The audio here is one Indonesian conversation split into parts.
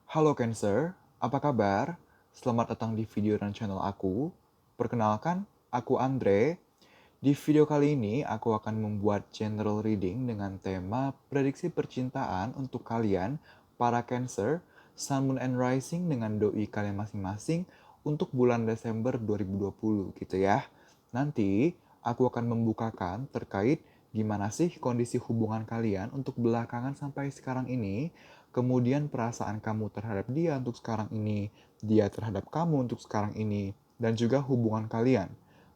Halo Cancer, apa kabar? Selamat datang di video dan channel aku. Perkenalkan, aku Andre. Di video kali ini, aku akan membuat general reading dengan tema prediksi percintaan untuk kalian, para Cancer, Sun, Moon, and Rising dengan doi kalian masing-masing untuk bulan Desember 2020 gitu ya. Nanti, aku akan membukakan terkait gimana sih kondisi hubungan kalian untuk belakangan sampai sekarang ini, kemudian perasaan kamu terhadap dia untuk sekarang ini, dia terhadap kamu untuk sekarang ini, dan juga hubungan kalian,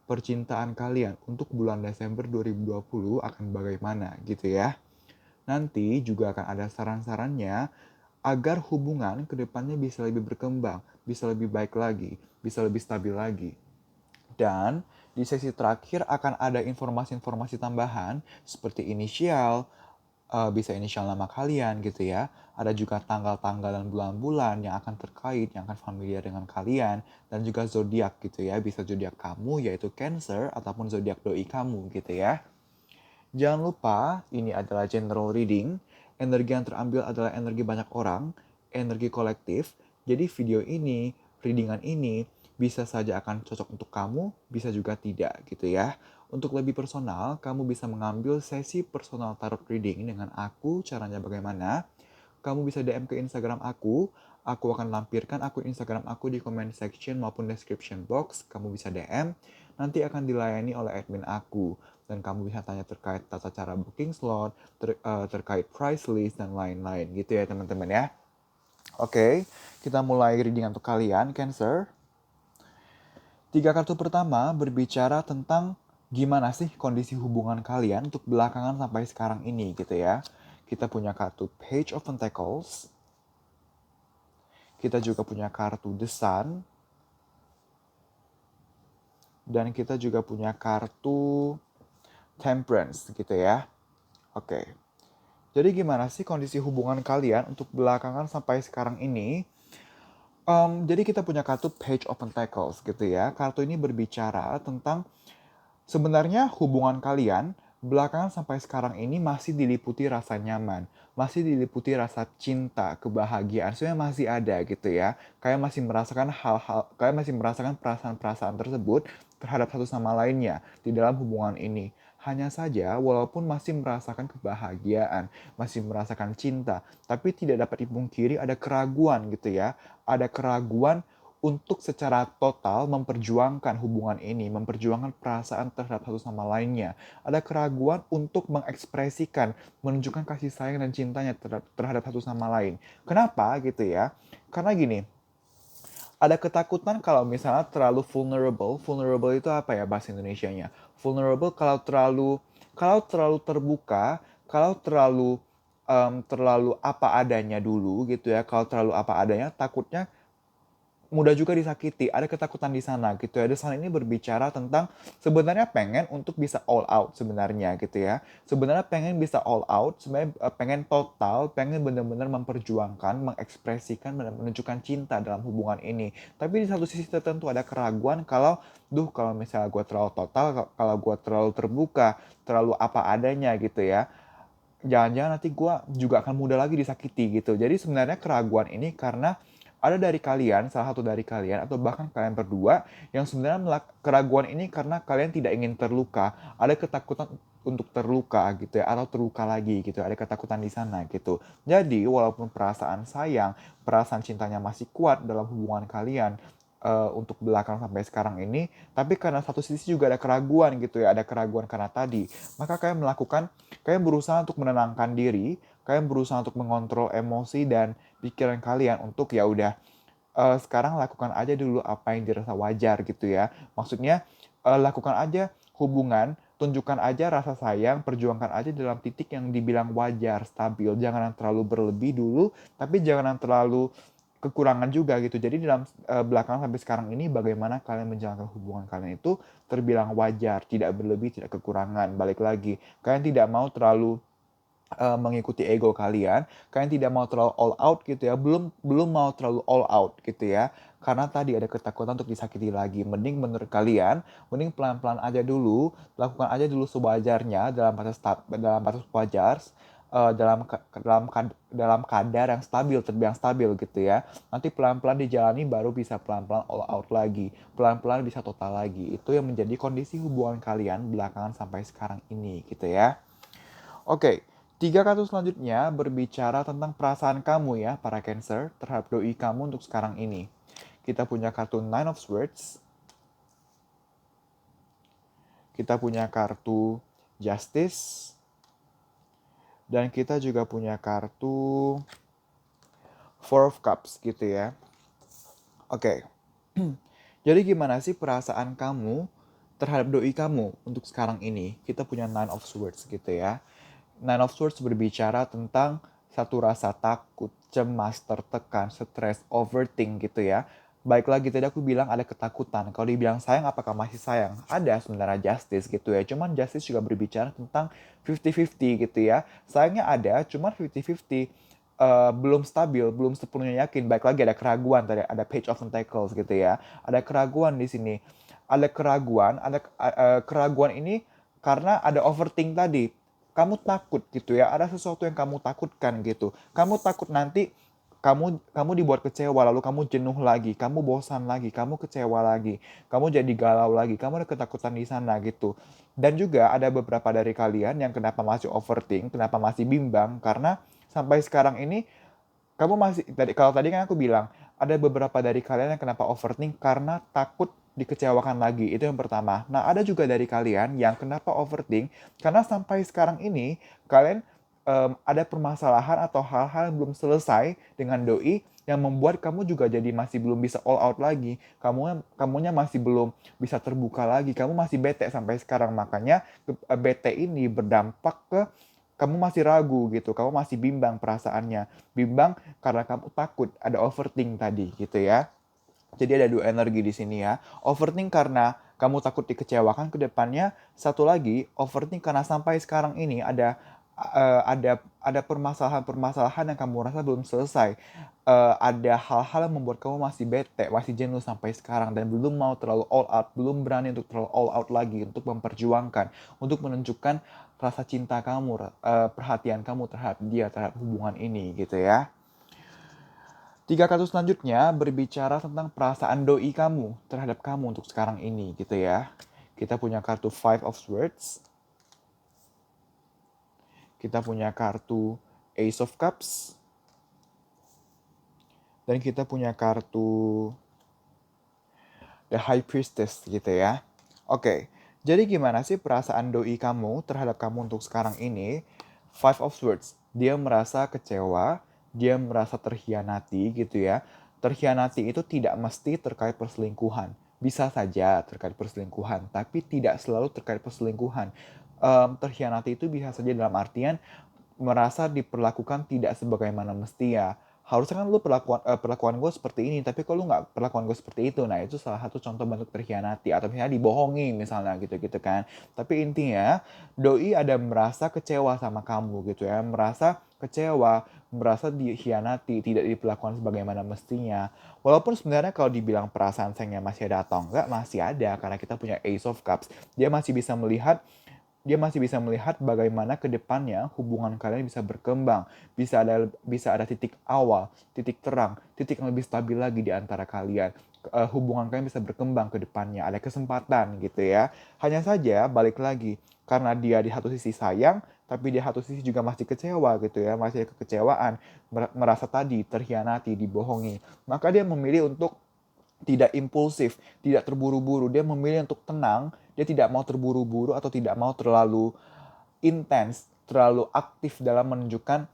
percintaan kalian untuk bulan Desember 2020 akan bagaimana gitu ya. Nanti juga akan ada saran-sarannya agar hubungan kedepannya bisa lebih berkembang, bisa lebih baik lagi, bisa lebih stabil lagi. Dan di sesi terakhir akan ada informasi-informasi tambahan seperti inisial, bisa inisial nama kalian gitu ya. Ada juga tanggal-tanggal dan bulan-bulan yang akan terkait, yang akan familiar dengan kalian. Dan juga zodiak gitu ya. Bisa zodiak kamu yaitu Cancer ataupun zodiak doi kamu gitu ya. Jangan lupa, ini adalah general reading. Energi yang terambil adalah energi banyak orang, energi kolektif. Jadi video ini, readingan ini, bisa saja akan cocok untuk kamu, bisa juga tidak gitu ya. Untuk lebih personal, kamu bisa mengambil sesi personal tarot reading dengan aku. Caranya bagaimana? Kamu bisa DM ke Instagram aku akan lampirkan akun Instagram aku di comment section maupun description box. Kamu bisa DM, nanti akan dilayani oleh admin aku. Dan kamu bisa tanya terkait tata cara booking slot, terkait price list, dan lain-lain gitu ya teman-teman ya. Oke, kita mulai reading untuk kalian, Cancer. 3 kartu pertama berbicara tentang gimana sih kondisi hubungan kalian untuk belakangan sampai sekarang ini gitu ya. Kita punya kartu Page of Pentacles. Kita juga punya kartu The Sun. Dan kita juga punya kartu Temperance gitu ya. Oke. Jadi gimana sih kondisi hubungan kalian untuk belakangan sampai sekarang ini? Jadi kita punya kartu Page of Pentacles gitu ya. Kartu ini berbicara tentang sebenarnya hubungan kalian belakangan sampai sekarang ini masih diliputi rasa nyaman, masih diliputi rasa cinta, kebahagiaan, sebenarnya masih ada gitu ya. Kayak masih merasakan hal-hal, kayak masih merasakan perasaan-perasaan tersebut terhadap satu sama lainnya di dalam hubungan ini. Hanya saja, walaupun masih merasakan kebahagiaan, masih merasakan cinta, tapi tidak dapat dipungkiri ada keraguan gitu ya. Ada keraguan untuk secara total memperjuangkan hubungan ini, memperjuangkan perasaan terhadap satu sama lainnya. Ada keraguan untuk mengekspresikan, menunjukkan kasih sayang dan cintanya terhadap satu sama lain. Kenapa gitu ya? Karena gini, ada ketakutan kalau misalnya terlalu vulnerable. Vulnerable itu apa ya bahasa Indonesianya? Vulnerable kalau terlalu terbuka, kalau terlalu apa adanya dulu gitu ya. Kalau terlalu apa adanya, takutnya mudah juga disakiti. Ada ketakutan di sana gitu ya. Desain ini berbicara tentang sebenarnya pengen untuk bisa all out sebenarnya gitu ya. Sebenarnya pengen bisa all out, sebenarnya pengen total, pengen benar-benar memperjuangkan, mengekspresikan, menunjukkan cinta dalam hubungan ini. Tapi di satu sisi tertentu ada keraguan kalau misalnya gue terlalu total, kalau gue terlalu terbuka, terlalu apa adanya gitu ya, jangan-jangan nanti gue juga akan mudah lagi disakiti gitu. Jadi sebenarnya keraguan ini karena ada dari kalian, salah satu dari kalian, atau bahkan kalian berdua, yang sebenarnya keraguan ini karena kalian tidak ingin terluka. Ada ketakutan untuk terluka gitu ya, atau terluka lagi gitu. Ada ketakutan di sana gitu. Jadi walaupun perasaan sayang, perasaan cintanya masih kuat dalam hubungan kalian, untuk belakang sampai sekarang ini, tapi karena satu sisi juga ada keraguan gitu ya, ada keraguan karena tadi, maka kalian berusaha untuk menenangkan diri, kalian berusaha untuk mengontrol emosi dan pikiran kalian untuk ya udah, sekarang lakukan aja dulu apa yang dirasa wajar gitu ya. Maksudnya, lakukan aja hubungan, tunjukkan aja rasa sayang, perjuangkan aja dalam titik yang dibilang wajar, stabil. Jangan yang terlalu berlebih dulu, tapi jangan yang terlalu kekurangan juga gitu. Jadi dalam belakangan sampai sekarang ini bagaimana kalian menjalankan hubungan kalian itu terbilang wajar, tidak berlebih, tidak kekurangan. Balik lagi, kalian tidak mau terlalu mengikuti ego kalian, kalian tidak mau terlalu all out gitu ya, belum belum mau terlalu all out gitu ya, karena tadi ada ketakutan untuk disakiti lagi. Mending menurut kalian, mending pelan-pelan aja dulu, lakukan aja dulu sewajarnya dalam batas wajar, dalam kadar yang stabil, terbilang stabil gitu ya. Nanti pelan-pelan dijalani baru bisa pelan-pelan all out lagi, pelan-pelan bisa total lagi. Itu yang menjadi kondisi hubungan kalian belakangan sampai sekarang ini gitu ya. Oke, 3 kartu selanjutnya berbicara tentang perasaan kamu ya para Cancer terhadap doi kamu untuk sekarang ini. Kita punya kartu Nine of Swords, kita punya kartu Justice, dan kita juga punya kartu Four of Cups gitu ya. Oke, jadi gimana sih perasaan kamu terhadap doi kamu untuk sekarang ini? Kita punya Nine of Swords gitu ya. Nine of Swords berbicara tentang satu rasa takut, cemas, tertekan, stres, overthink gitu ya. Baik lagi tadi aku bilang ada ketakutan. Kalau dibilang sayang, apakah masih sayang? Ada sebenarnya justice gitu ya. Cuman justice juga berbicara tentang 50-50 gitu ya. Sayangnya ada, cuman 50-50. Belum stabil, belum sepenuhnya yakin. Baik lagi ada keraguan tadi, ada Page of Pentacles gitu ya. Ada keraguan di sini. Ada keraguan, keraguan ini karena ada overthink tadi. Kamu takut gitu ya, ada sesuatu yang kamu takutkan gitu. Kamu takut nanti kamu dibuat kecewa, lalu kamu jenuh lagi, kamu bosan lagi, kamu kecewa lagi, kamu jadi galau lagi, kamu ada ketakutan di sana gitu. Dan juga ada beberapa dari kalian yang kenapa masih overthink, kenapa masih bimbang, karena sampai sekarang ini kamu masih kalau tadi kan aku bilang ada beberapa dari kalian yang kenapa overthink karena takut dikecewakan lagi. Itu yang pertama. Nah, ada juga dari kalian yang kenapa overthink karena sampai sekarang ini kalian ada permasalahan atau hal-hal yang belum selesai dengan doi yang membuat kamu juga jadi masih belum bisa all out lagi. Kamunya masih belum bisa terbuka lagi. Kamu masih bete sampai sekarang. Makanya bete ini berdampak ke kamu masih ragu gitu, kamu masih bimbang perasaannya. Bimbang karena kamu takut, ada overthink tadi gitu ya. Jadi ada dua energi di sini ya. Overthink karena kamu takut dikecewakan ke depannya. Satu lagi, overthink karena sampai sekarang ini ada permasalahan-permasalahan yang kamu rasa belum selesai. Ada hal-hal yang membuat kamu masih bete, masih jenuh sampai sekarang dan belum mau terlalu all out, belum berani untuk terlalu all out lagi untuk memperjuangkan, untuk menunjukkan rasa cinta kamu, perhatian kamu terhadap dia, terhadap hubungan ini gitu ya. 3 kartu selanjutnya berbicara tentang perasaan doi kamu terhadap kamu untuk sekarang ini gitu ya. Kita punya kartu Five of Swords. Kita punya kartu Ace of Cups. Dan kita punya kartu The High Priestess gitu ya. Oke, jadi gimana sih perasaan doi kamu terhadap kamu untuk sekarang ini? Five of Swords, dia merasa kecewa, dia merasa terhianati gitu ya. Terhianati itu tidak mesti terkait perselingkuhan. Bisa saja terkait perselingkuhan, tapi tidak selalu terkait perselingkuhan. Terhianati itu bisa saja dalam artian merasa diperlakukan tidak sebagaimana mesti ya. Harusnya kan lu perlakuan gue seperti ini, tapi kalau lu nggak perlakuan gue seperti itu, nah itu salah satu contoh bentuk terkhianati atau misalnya dibohongi misalnya gitu-gitu kan. Tapi intinya doi ada merasa kecewa sama kamu gitu ya, merasa kecewa, merasa dikhianati, tidak diperlakukan sebagaimana mestinya. Walaupun sebenarnya kalau dibilang perasaan sayangnya masih ada atau enggak, masih ada karena kita punya Ace of Cups. Dia masih bisa melihat bagaimana ke depannya hubungan kalian bisa berkembang, bisa ada titik awal, titik terang, titik yang lebih stabil lagi di antara kalian. Hubungan kalian bisa berkembang ke depannya, ada kesempatan gitu ya. Hanya saja balik lagi karena dia di satu sisi sayang, tapi di satu sisi juga masih kecewa gitu ya, masih ada kekecewaan, merasa tadi terhianati, dibohongi. Maka dia memilih untuk tidak impulsif, tidak terburu-buru. Dia memilih untuk tenang, dia tidak mau terburu-buru atau tidak mau terlalu intens, terlalu aktif dalam menunjukkan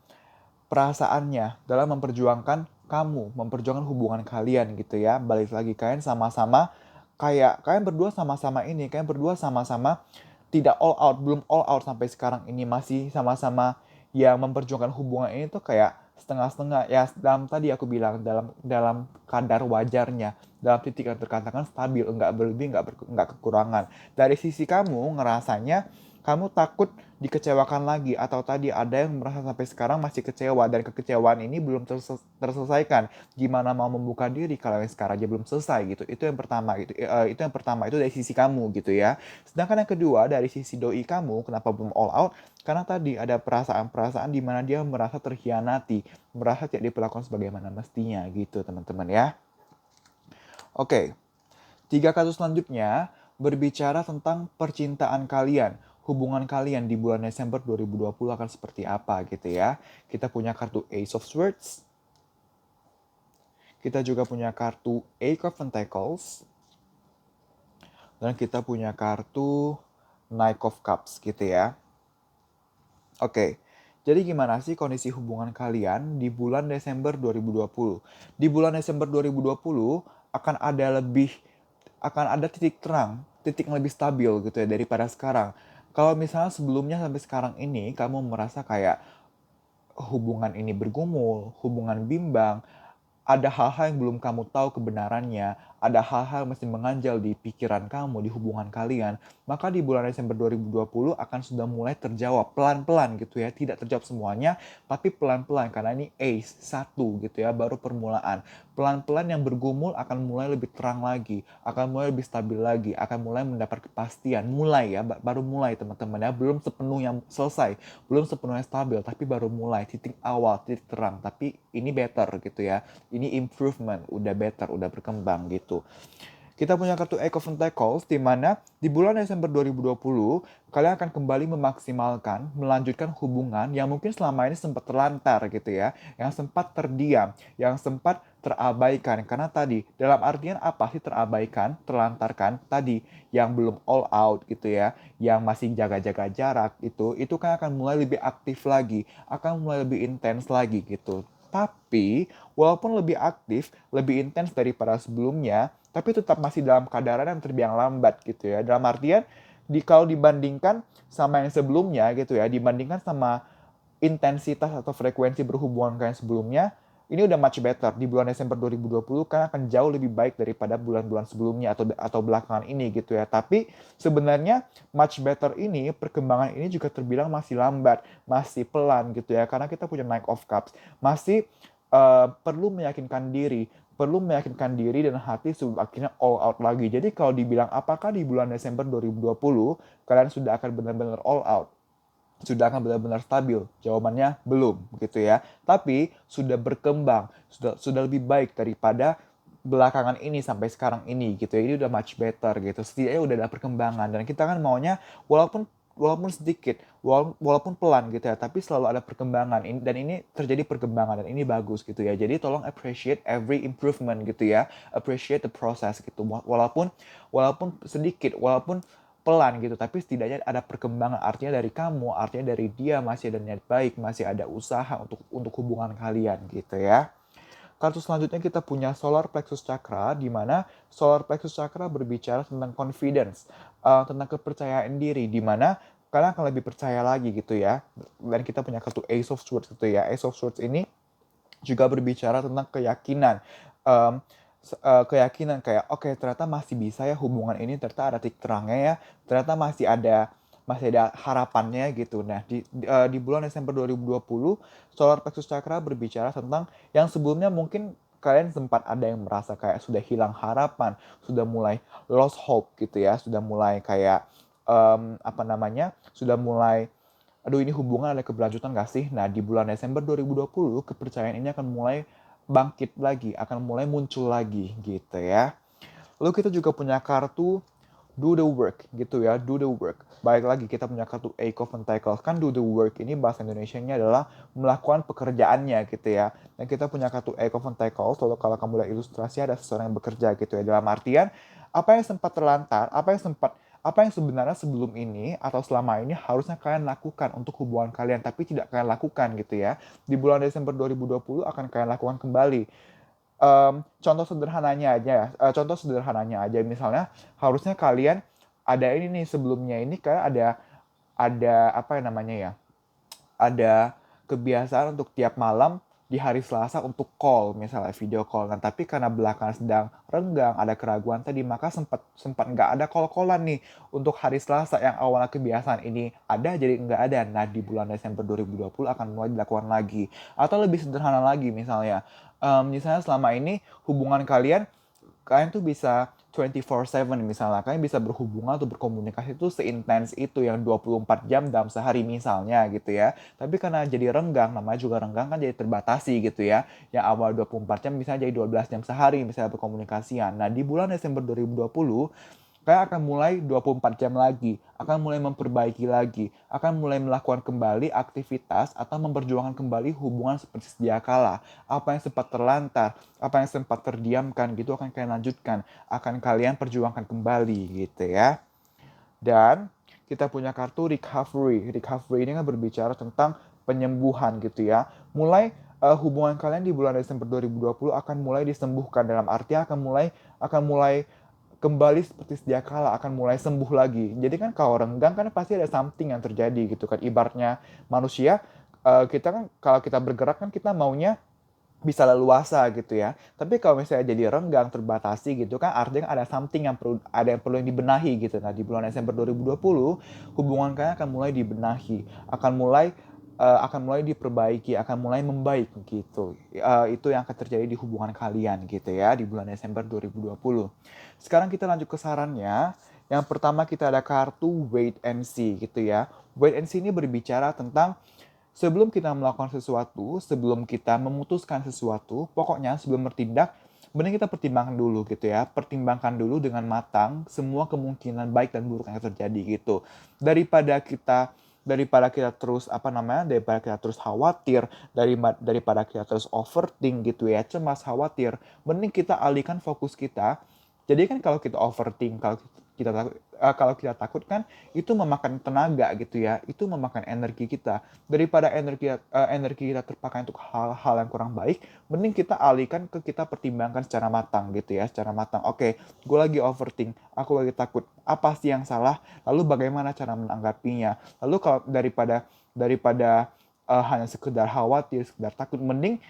perasaannya, dalam memperjuangkan kamu, memperjuangkan hubungan kalian gitu ya. Balik lagi kalian sama-sama kayak kalian berdua sama-sama ini, kalian berdua sama-sama tidak all out, belum all out sampai sekarang ini masih sama-sama yang memperjuangkan hubungan ini tuh kayak setengah-setengah ya dalam tadi aku bilang dalam dalam kadar wajarnya dalam titik yang terkatakan stabil enggak berlebih enggak kekurangan dari sisi kamu ngerasanya Kamu takut dikecewakan lagi, atau tadi ada yang merasa sampai sekarang masih kecewa dan kekecewaan ini belum terselesaikan. Gimana mau membuka diri kalau yang sekarang aja belum selesai gitu. Itu yang pertama gitu. Itu yang pertama, itu dari sisi kamu gitu ya. Sedangkan yang kedua dari sisi doi kamu, kenapa belum all out? Karena tadi ada perasaan-perasaan di mana dia merasa terhianati, merasa tidak diperlakukan sebagaimana mestinya gitu teman-teman ya. Oke, tiga kasus selanjutnya berbicara tentang percintaan kalian. Hubungan kalian di bulan Desember 2020 akan seperti apa gitu ya. Kita punya kartu Ace of Swords. Kita juga punya kartu Eight of Pentacles. Dan kita punya kartu Knight of Cups gitu ya. Oke, jadi gimana sih kondisi hubungan kalian di bulan Desember 2020? Di bulan Desember 2020 akan ada titik terang, titik yang lebih stabil gitu ya daripada sekarang. Kalau misalnya sebelumnya sampai sekarang ini kamu merasa kayak hubungan ini bergumul, hubungan bimbang, ada hal-hal yang belum kamu tahu kebenarannya, ada hal-hal yang masih mengganjal di pikiran kamu, di hubungan kalian, maka di bulan Desember 2020 akan sudah mulai terjawab pelan-pelan gitu ya, tidak terjawab semuanya, tapi pelan-pelan karena ini Ace, satu gitu ya, baru permulaan. Pelan-pelan yang bergumul akan mulai lebih terang lagi, akan mulai lebih stabil lagi, akan mulai mendapat kepastian, mulai ya, baru mulai teman-teman ya, belum sepenuhnya selesai, belum sepenuhnya stabil, tapi baru mulai, titik awal, titik terang, tapi ini better gitu ya. Ini improvement, udah better, udah berkembang gitu. Kita punya kartu Eight of Pentacles di mana di bulan Desember 2020 kalian akan kembali memaksimalkan, melanjutkan hubungan yang mungkin selama ini sempat terlantar gitu ya, yang sempat terdiam, yang sempat terabaikan. Karena tadi dalam artian apa sih terabaikan, terlantarkan tadi yang belum all out gitu ya, yang masih jaga-jaga jarak itu kan akan mulai lebih aktif lagi, akan mulai lebih intens lagi gitu. Tapi walaupun lebih aktif, lebih intens daripada sebelumnya, tapi tetap masih dalam keadaan yang terbilang lambat gitu ya. Dalam artian kalau dibandingkan sama yang sebelumnya gitu ya, dibandingkan sama intensitas atau frekuensi berhubungan kalian sebelumnya, ini udah much better. Di bulan Desember 2020 kan akan jauh lebih baik daripada bulan-bulan sebelumnya atau belakangan ini gitu ya. Tapi sebenarnya much better ini, perkembangan ini juga terbilang masih lambat, masih pelan gitu ya. Karena kita punya Knight of Cups, masih perlu meyakinkan diri dan hati sebelum akhirnya all out lagi. Jadi kalau dibilang apakah di bulan Desember 2020 kalian sudah akan benar-benar all out, sudah akan benar-benar stabil? Jawabannya belum gitu ya. Tapi sudah berkembang, sudah lebih baik daripada belakangan ini sampai sekarang ini gitu ya. Ini udah much better gitu. Setidaknya udah ada perkembangan dan kita kan maunya walaupun walaupun sedikit, walaupun pelan gitu ya, tapi selalu ada perkembangan dan ini terjadi perkembangan dan ini bagus gitu ya. Jadi tolong appreciate every improvement gitu ya. Appreciate the process gitu. Walaupun sedikit, walaupun pelan gitu, tapi setidaknya ada perkembangan, artinya dari kamu, artinya dari dia masih ada niat baik, masih ada usaha untuk hubungan kalian gitu ya. Kartu selanjutnya kita punya Solar Plexus Chakra, di mana Solar Plexus Chakra berbicara tentang confidence, tentang kepercayaan diri, di mana kalian akan lebih percaya lagi gitu ya. Dan kita punya kartu Ace of Swords gitu ya. Ace of Swords ini juga berbicara tentang keyakinan. Um, Keyakinan kayak oke, ternyata masih bisa ya hubungan ini, ternyata ada titik terangnya ya, ternyata masih ada harapannya gitu. Nah, di bulan Desember 2020, Solar Plexus Chakra berbicara tentang yang sebelumnya mungkin kalian sempat ada yang merasa kayak sudah hilang harapan, sudah mulai lost hope gitu ya, sudah mulai kayak sudah mulai aduh ini hubungan ada keberlanjutan gak sih? Nah, di bulan Desember 2020, kepercayaan ini akan mulai bangkit lagi, akan mulai muncul lagi gitu ya. Lalu kita juga punya kartu do the work gitu ya, do the work. Baik lagi kita punya kartu Eight of Pentacles, kan do the work ini bahasa Indonesianya adalah melakukan pekerjaannya gitu ya. Dan kita punya kartu Eight of Pentacles, lalu kalau kamu lihat ilustrasi ada seseorang yang bekerja gitu ya. Dalam artian apa yang sempat terlantar, apa yang sebenarnya sebelum ini atau selama ini harusnya kalian lakukan untuk hubungan kalian tapi tidak kalian lakukan gitu ya. Di bulan Desember 2020 akan kalian lakukan kembali. Contoh sederhananya aja misalnya harusnya kalian ada ini nih sebelumnya ini kayak ada apa namanya ya, ada kebiasaan untuk tiap malam di hari Selasa untuk call, misalnya video call. Nah, tapi karena belakangan sedang renggang, ada keraguan tadi, maka sempat nggak ada call-callan nih untuk hari Selasa yang awalnya kebiasaan ini ada, jadi nggak ada. Nah, di bulan Desember 2020 akan mulai dilakukan lagi. Atau lebih sederhana lagi, misalnya selama ini hubungan kalian tuh bisa 24/7 misalnya. Kalian bisa berhubungan atau berkomunikasi itu seintens itu yang 24 jam dalam sehari misalnya gitu ya. Tapi karena jadi renggang, namanya juga renggang kan jadi terbatasi gitu ya. Yang awal 24 jam bisa jadi 12 jam sehari misalnya berkomunikasian. Nah, di bulan Desember 2020 kalian akan mulai 24 jam lagi, akan mulai memperbaiki lagi, akan mulai melakukan kembali aktivitas atau memperjuangkan kembali hubungan seperti sedia kala. Apa yang sempat terlantar, apa yang sempat terdiamkan gitu akan kalian lanjutkan, akan kalian perjuangkan kembali gitu ya. Dan kita punya kartu recovery. Recovery ini kan berbicara tentang penyembuhan gitu ya. Mulai hubungan kalian di bulan Desember 2020 akan mulai disembuhkan, dalam arti akan mulai kembali seperti sedia kala, akan mulai sembuh lagi. Jadi kan kalau renggang kan pasti ada something yang terjadi gitu kan. Ibaratnya manusia, kita kan kalau kita bergerak kan kita maunya bisa leluasa gitu ya. Tapi kalau misalnya jadi renggang, terbatasi gitu kan, artinya ada something yang perlu yang dibenahi gitu. Nah, di bulan Desember 2020 hubungan kalian akan mulai dibenahi, akan mulai diperbaiki, akan mulai membaik gitu. Itu yang akan terjadi di hubungan kalian gitu ya di bulan Desember 2020. Sekarang kita lanjut ke sarannya. Yang pertama kita ada kartu wait and see gitu ya. Wait and see ini berbicara tentang sebelum kita melakukan sesuatu, sebelum kita memutuskan sesuatu, pokoknya sebelum bertindak, mending kita pertimbangkan dulu gitu ya. Pertimbangkan dulu dengan matang semua kemungkinan baik dan buruk yang terjadi gitu. Daripada kita terus khawatir, daripada kita terus overthink gitu ya, cemas, khawatir, mending kita alihkan fokus kita. Jadi kan kalau kita overthink, kalau kita takut kan itu memakan tenaga gitu ya, itu memakan energi kita. Daripada energi kita terpakai untuk hal-hal yang kurang baik, mending kita alihkan ke kita pertimbangkan secara matang gitu ya, secara matang. Oke, gue lagi overthink, aku lagi takut, apa sih yang salah, lalu bagaimana cara menanggapinya. Lalu kalau daripada hanya sekedar khawatir, sekedar takut, mending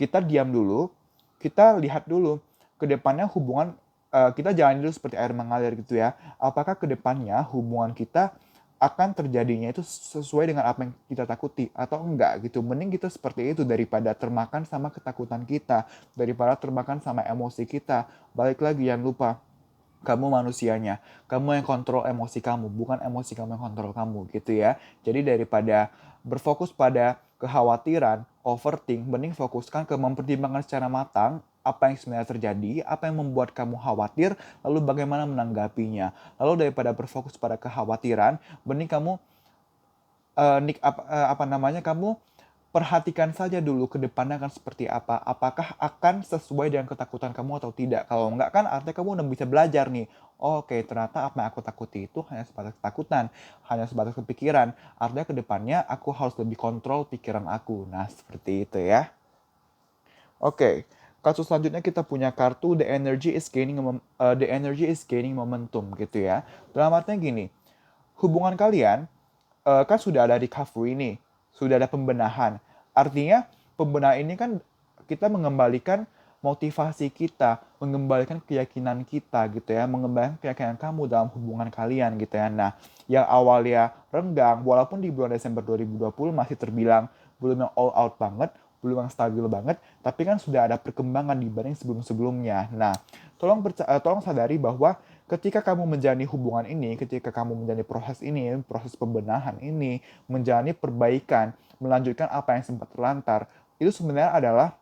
kita diam dulu, kita lihat dulu ke depannya hubungan, kita jalan dulu seperti air mengalir gitu ya. Apakah ke depannya hubungan kita akan terjadinya itu sesuai dengan apa yang kita takuti atau enggak gitu. Mending kita seperti itu daripada termakan sama ketakutan kita, daripada termakan sama emosi kita. Balik lagi, jangan lupa, kamu manusianya, kamu yang kontrol emosi kamu, bukan emosi kamu yang kontrol kamu gitu ya. Jadi daripada berfokus pada kekhawatiran, overthink, mending fokuskan ke mempertimbangkan secara matang apa yang sebenarnya terjadi, apa yang membuat kamu khawatir, lalu bagaimana menanggapinya. Lalu daripada berfokus pada kekhawatiran, mending kamu kamu perhatikan saja dulu ke depannya akan seperti apa. Apakah akan sesuai dengan ketakutan kamu atau tidak. Kalau enggak kan artinya kamu udah bisa belajar nih. Oke, ternyata apa yang aku takuti itu hanya sebatas ketakutan, hanya sebatas kepikiran. Artinya ke depannya aku harus lebih kontrol pikiran aku. Nah, seperti itu ya. Oke, kasus selanjutnya kita punya kartu the energy is gaining momentum gitu ya. Dalam artinya gini, hubungan kalian kan sudah ada recovery nih, sudah ada pembenahan. Artinya pembenahan ini kan kita mengembalikan motivasi kita, mengembalikan keyakinan kita gitu ya, mengembalikan keyakinan kamu dalam hubungan kalian gitu ya. Nah, yang awalnya renggang, walaupun di bulan Desember 2020 masih terbilang belum yang all out banget, belum yang stabil banget, tapi kan sudah ada perkembangan dibanding sebelum-sebelumnya. Nah, tolong sadari bahwa ketika kamu menjalani hubungan ini, ketika kamu menjalani proses ini, proses pembenahan ini, menjalani perbaikan, melanjutkan apa yang sempat terlantar, itu sebenarnya adalah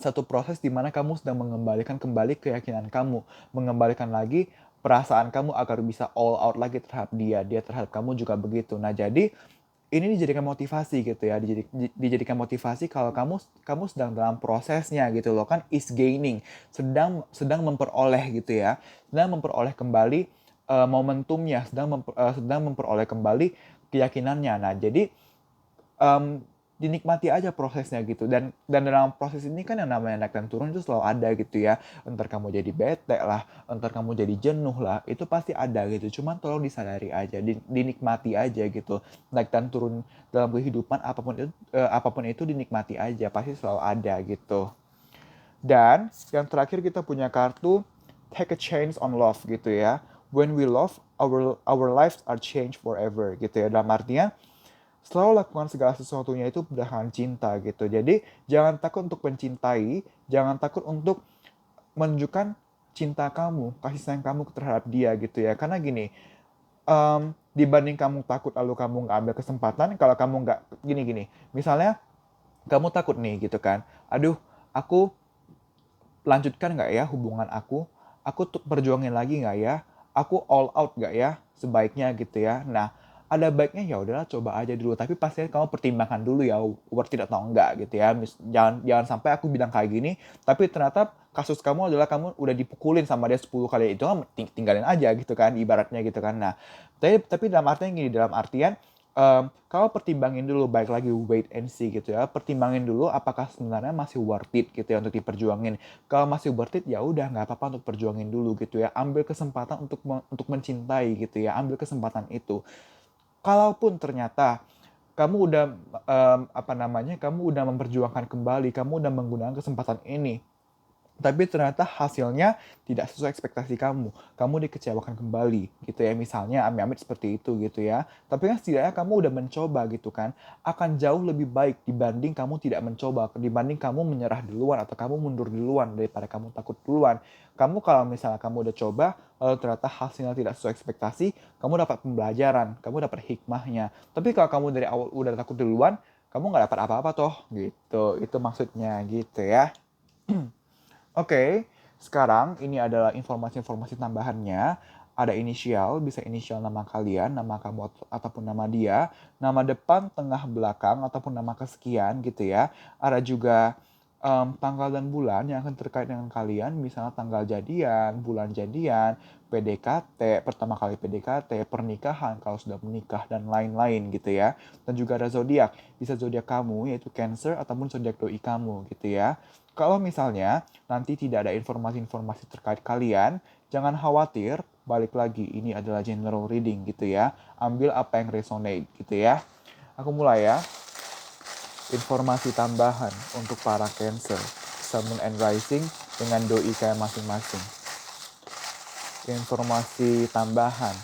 satu proses di mana kamu sedang mengembalikan kembali keyakinan kamu, mengembalikan lagi perasaan kamu agar bisa all out lagi terhadap dia terhadap kamu juga begitu. Nah, jadi ini dijadikan motivasi gitu ya, dijadikan motivasi kalau kamu sedang dalam prosesnya gitu loh, kan is gaining, sedang memperoleh gitu ya, sedang memperoleh kembali momentumnya, sedang memperoleh kembali keyakinannya. Nah, jadi um, dinikmati aja prosesnya gitu. Dan dalam proses ini kan yang namanya naik dan turun itu selalu ada gitu ya. Entar kamu jadi bete lah, entar kamu jadi jenuh lah, itu pasti ada gitu. Cuman tolong disadari aja, dinikmati aja gitu. Naik dan turun dalam kehidupan apapun itu dinikmati aja, pasti selalu ada gitu. Dan yang terakhir kita punya kartu take a chance on love gitu ya. When we love, our lives are changed forever gitu ya. Dalam artinya selalu lakukan segala sesuatunya itu berdasarkan cinta gitu. Jadi jangan takut untuk mencintai, jangan takut untuk menunjukkan cinta kamu, kasih sayang kamu terhadap dia gitu ya. Karena gini, dibanding kamu takut lalu kamu nggak ambil kesempatan, kalau kamu nggak gini-gini, misalnya kamu takut nih gitu kan, aduh aku lanjutkan nggak ya hubungan aku tuh perjuangin lagi nggak ya, aku all out nggak ya sebaiknya gitu ya. Nah, ada baiknya ya udahlah coba aja dulu, tapi pastinya kamu pertimbangkan dulu ya worth it atau enggak gitu ya. Jangan jangan sampai aku bilang kayak gini tapi ternyata kasus kamu adalah kamu udah dipukulin sama dia 10 kali, itu kan tinggalin aja gitu kan ibaratnya gitu kan. Nah, tapi dalam artian gini, dalam artian kamu pertimbangin dulu, baik lagi wait and see gitu ya. Pertimbangin dulu apakah sebenarnya masih worth it gitu ya untuk diperjuangin. Kalau masih worth it ya udah nggak apa-apa untuk perjuangin dulu gitu ya. Ambil kesempatan untuk mencintai gitu ya. Ambil kesempatan itu. Kalaupun ternyata kamu udah kamu udah memperjuangkan kembali, kamu udah menggunakan kesempatan ini, tapi ternyata hasilnya tidak sesuai ekspektasi kamu dikecewakan kembali gitu ya, misalnya amit-amit seperti itu gitu ya, tapi kan setidaknya kamu udah mencoba gitu kan, akan jauh lebih baik dibanding kamu tidak mencoba, dibanding kamu menyerah duluan atau kamu mundur duluan daripada kamu takut duluan. Kamu kalau misalnya kamu udah coba lalu ternyata hasilnya tidak sesuai ekspektasi, kamu dapat pembelajaran, kamu dapat hikmahnya. Tapi kalau kamu dari awal udah takut duluan, kamu nggak dapat apa-apa toh gitu, itu maksudnya gitu ya. Oke, sekarang ini adalah informasi-informasi tambahannya. Ada inisial, bisa inisial nama kalian, nama kamu ataupun nama dia, nama depan, tengah, belakang, ataupun nama kesekian gitu ya. Ada juga tanggal dan bulan yang akan terkait dengan kalian, misalnya tanggal jadian, bulan jadian, PDKT, pertama kali PDKT, pernikahan kalau sudah menikah, dan lain-lain gitu ya. Dan juga ada zodiak, bisa zodiak kamu yaitu Cancer ataupun zodiak doi kamu gitu ya. Kalau misalnya nanti tidak ada informasi-informasi terkait kalian, jangan khawatir, balik lagi, ini adalah general reading gitu ya. Ambil apa yang resonate gitu ya. Aku mulai ya. Informasi tambahan untuk para Cancer, Sun, Moon, and Rising dengan doi kalian masing-masing. Informasi tambahan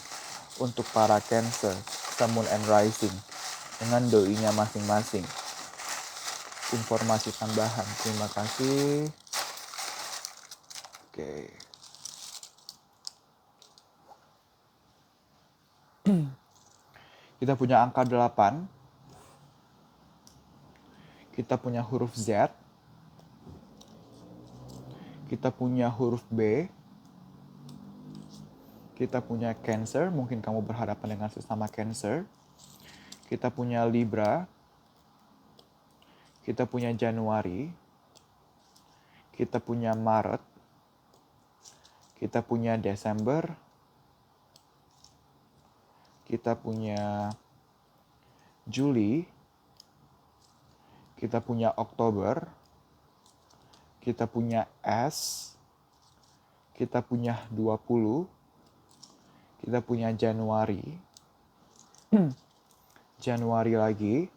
untuk para Cancer, Sun, Moon, and Rising dengan doinya masing-masing. Informasi tambahan, terima kasih. Oke. Kita punya angka 8. Kita punya huruf Z. Kita punya huruf B. Kita punya Cancer, mungkin kamu berhadapan dengan sesama Cancer. Kita punya Libra. Kita punya Januari. Kita punya Maret. Kita punya Desember. Kita punya Juli. Kita punya Oktober. Kita punya S. Kita punya 20. Kita punya Januari. Januari lagi.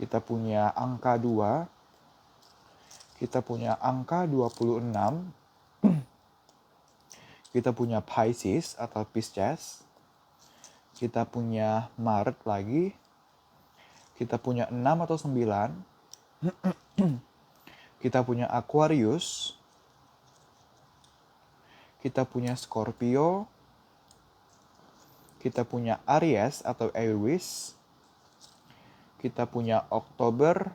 Kita punya angka 2. Kita punya angka 26. Kita punya Pisces atau Pisces. Kita punya Maret lagi. Kita punya 6 atau 9. Kita punya Aquarius. Kita punya Scorpio. Kita punya Aries atau Aries. Kita punya Oktober.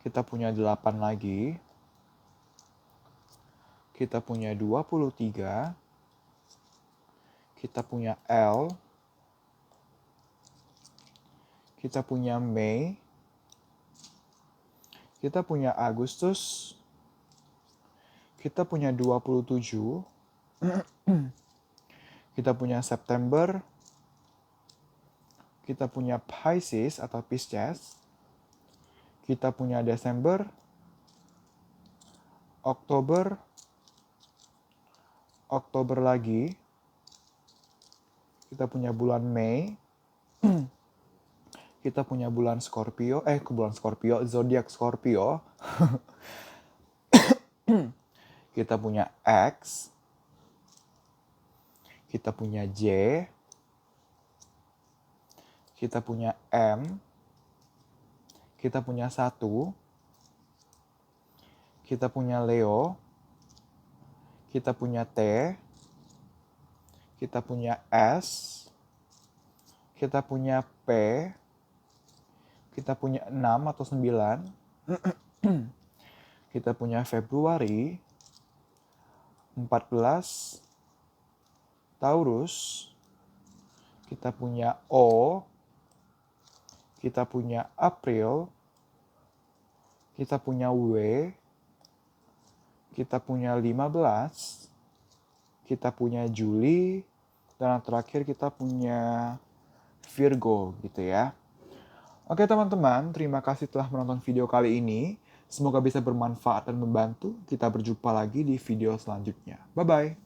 Kita punya 8 lagi. Kita punya 23. Kita punya L. Kita punya Mei. Kita punya Agustus. Kita punya 27. Kita punya September. kita punya Pisces atau Pisces, kita punya Desember, Oktober lagi, kita punya bulan Mei, kita punya bulan Scorpio, zodiak Scorpio, kita punya X, kita punya J, kita punya M, kita punya 1, kita punya Leo, kita punya T, kita punya S, kita punya P, kita punya 6 atau 9, kita punya Februari, 14, Taurus, kita punya O, kita punya April, kita punya W, kita punya 15, kita punya Juli, dan yang terakhir kita punya Virgo gitu ya. Oke teman-teman, terima kasih telah menonton video kali ini. Semoga bisa bermanfaat dan membantu. Kita berjumpa lagi di video selanjutnya. Bye-bye.